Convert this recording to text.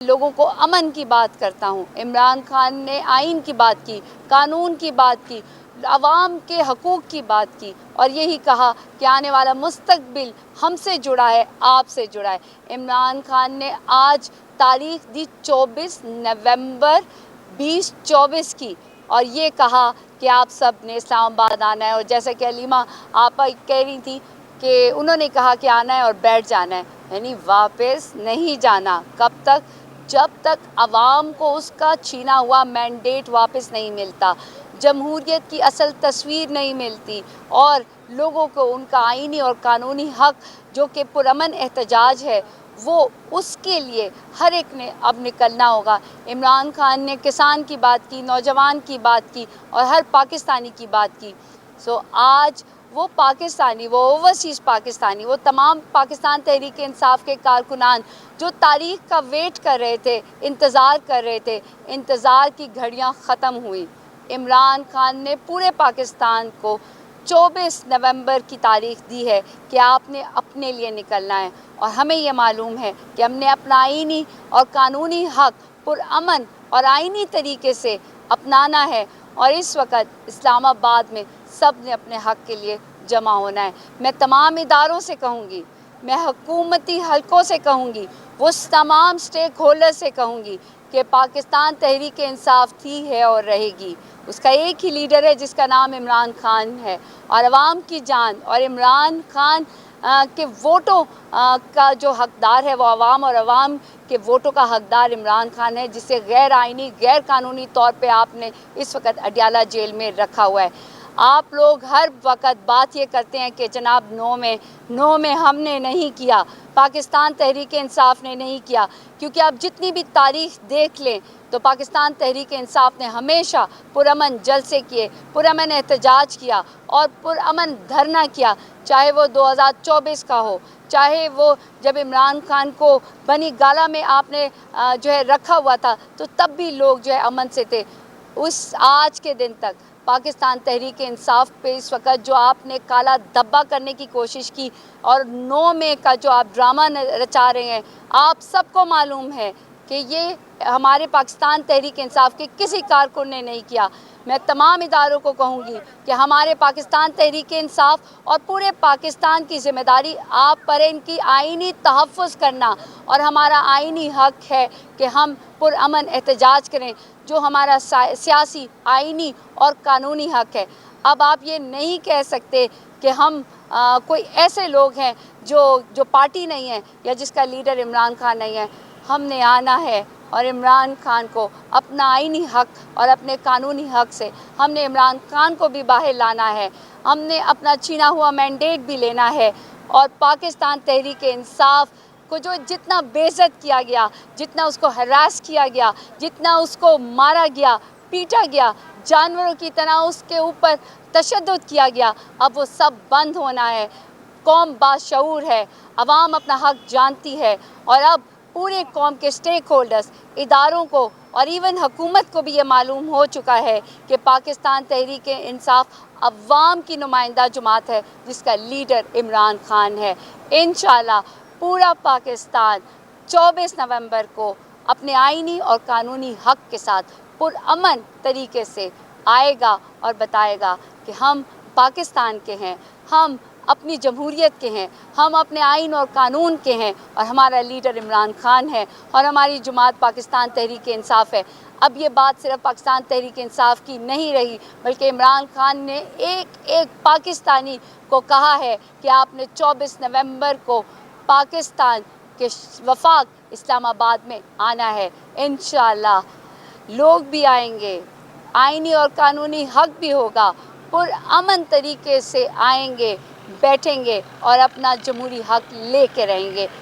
लोगों को अमन की बात करता हूँ। इमरान खान ने आइन की बात की, कानून की बात की, अवाम के हकूक़ की बात की और यही कहा कि आने वाला मुस्तकबिल हमसे जुड़ा है, आपसे जुड़ा है। इमरान खान ने आज तारीख दी 24 नवंबर 2024 की और ये कहा कि आप सब ने इस्लामाबाद आना है। और जैसा कि अलीमा आपा कह रही थी कि उन्होंने कहा कि आना है और बैठ जाना है, यानी वापस नहीं जाना। कब तक? जब तक अवाम को उसका छीना हुआ मैंडेट वापस नहीं मिलता, जमहूरियत की असल तस्वीर नहीं मिलती और लोगों को उनका आईनी और कानूनी हक जो कि पुरअमन एहतजाज है, वो उसके लिए हर एक ने अब निकलना होगा। इमरान खान ने किसान की बात की, नौजवान की बात की और हर पाकिस्तानी की बात की। आज वो पाकिस्तानी, वो ओवरसीज़ पाकिस्तानी, वो तमाम पाकिस्तान तहरीक इंसाफ के कारकुनान जो तारीख का वेट कर रहे थे, इंतज़ार कर रहे थे, इंतज़ार की घड़ियां ख़त्म हुई। इमरान खान ने पूरे पाकिस्तान को 24 नवंबर की तारीख दी है कि आपने अपने लिए निकलना है और हमें ये मालूम है कि हमने अपना आईनी और कानूनी हक पुरअमन और आईनी तरीके से अपनाना है और इस वक्त इस्लामाबाद में सब ने अपने हक के लिए जमा होना है। मैं तमाम इदारों से कहूँगी, मैं हुकूमती हलकों से कहूँगी, वो तमाम स्टेक होल्डर से कहूँगी कि पाकिस्तान तहरीक इंसाफ थी, है और रहेगी। उसका एक ही लीडर है जिसका नाम इमरान खान है और अवाम की जान और इमरान खान के वोटों का जो हकदार है वो अवाम और अवाम के वोटों का हकदार इमरान खान है, जिसे गैर आइनी गैर कानूनी तौर पे आपने इस वक्त अडियाला जेल में रखा हुआ है। आप लोग हर वक्त बात ये करते हैं कि जनाब नो में हमने नहीं किया, पाकिस्तान तहरीक इंसाफ ने नहीं किया, क्योंकि आप जितनी भी तारीख देख लें तो पाकिस्तान तहरीक इंसाफ ने हमेशा पुरअमन जलसे किए, पुरअमन एहतजाज किया और पुरअमन धरना किया, चाहे वो 2024 का हो, चाहे वो जब इमरान खान को बनी गाला में आपने जो है रखा हुआ था तो तब भी लोग जो है अमन से थे। उस आज के दिन तक पाकिस्तान तहरीक इंसाफ पे इस वक्त जो आपने काला धब्बा करने की कोशिश की और 9 मई का जो आप ड्रामा रचा रहे हैं, आप सबको मालूम है कि ये हमारे पाकिस्तान तहरीक इंसाफ के किसी कारकुन ने नहीं किया। मैं तमाम इदारों को कहूँगी कि हमारे पाकिस्तान तहरीक इंसाफ और पूरे पाकिस्तान की ज़िम्मेदारी आप पर है इनकी आइनी तहफ़्फ़ुज़ करना और हमारा आइनी हक है कि हम पुरअमन एहतजाज करें, जो हमारा सियासी, आइनी और कानूनी हक है। अब आप ये नहीं कह सकते कि हम कोई ऐसे लोग हैं जो पार्टी नहीं है या जिसका लीडर इमरान खान नहीं है। हमने आना है और इमरान खान को अपना आइनी हक और अपने कानूनी हक से हमने इमरान खान को भी बाहर लाना है। हमने अपना छीना हुआ मैंडेट भी लेना है और पाकिस्तान तहरीक इंसाफ को जो जितना बेइज्जत किया गया, जितना उसको हरास किया गया, जितना उसको मारा गया, पीटा गया, जानवरों की तरह उसके ऊपर तशद्दुद किया गया, अब वो सब बंद होना है। कौम बाशऊर है, अवाम अपना हक जानती है और अब पूरे कौम के स्टेक होल्डर्स, इदारों को और इवन हुकूमत को भी ये मालूम हो चुका है कि पाकिस्तान तहरीक इंसाफ अवाम की नुमाइंदा जमात है जिसका लीडर इमरान खान है। इंशाअल्लाह पूरा पाकिस्तान 24 नवंबर को अपने आइनी और कानूनी हक के साथ पुरअमन तरीके से आएगा और बताएगा कि हम पाकिस्तान के हैं, हम अपनी जमहूरियत के हैं, हम अपने आइन और कानून के हैं और हमारा लीडर इमरान खान है और हमारी जमात पाकिस्तान तहरीक इंसाफ है। अब ये बात सिर्फ पाकिस्तान तहरीक इंसाफ की नहीं रही, बल्कि इमरान खान ने एक पाकिस्तानी को कहा है कि आपने 24 नवंबर को पाकिस्तान के वफाक इस्लामाबाद में आना है। इंशाअल्लाह लोग भी आएंगे, आइनी और कानूनी हक भी होगा, पुरअमन तरीके से आएंगे, बैठेंगे और अपना जमहूरी हक लेके रहेंगे।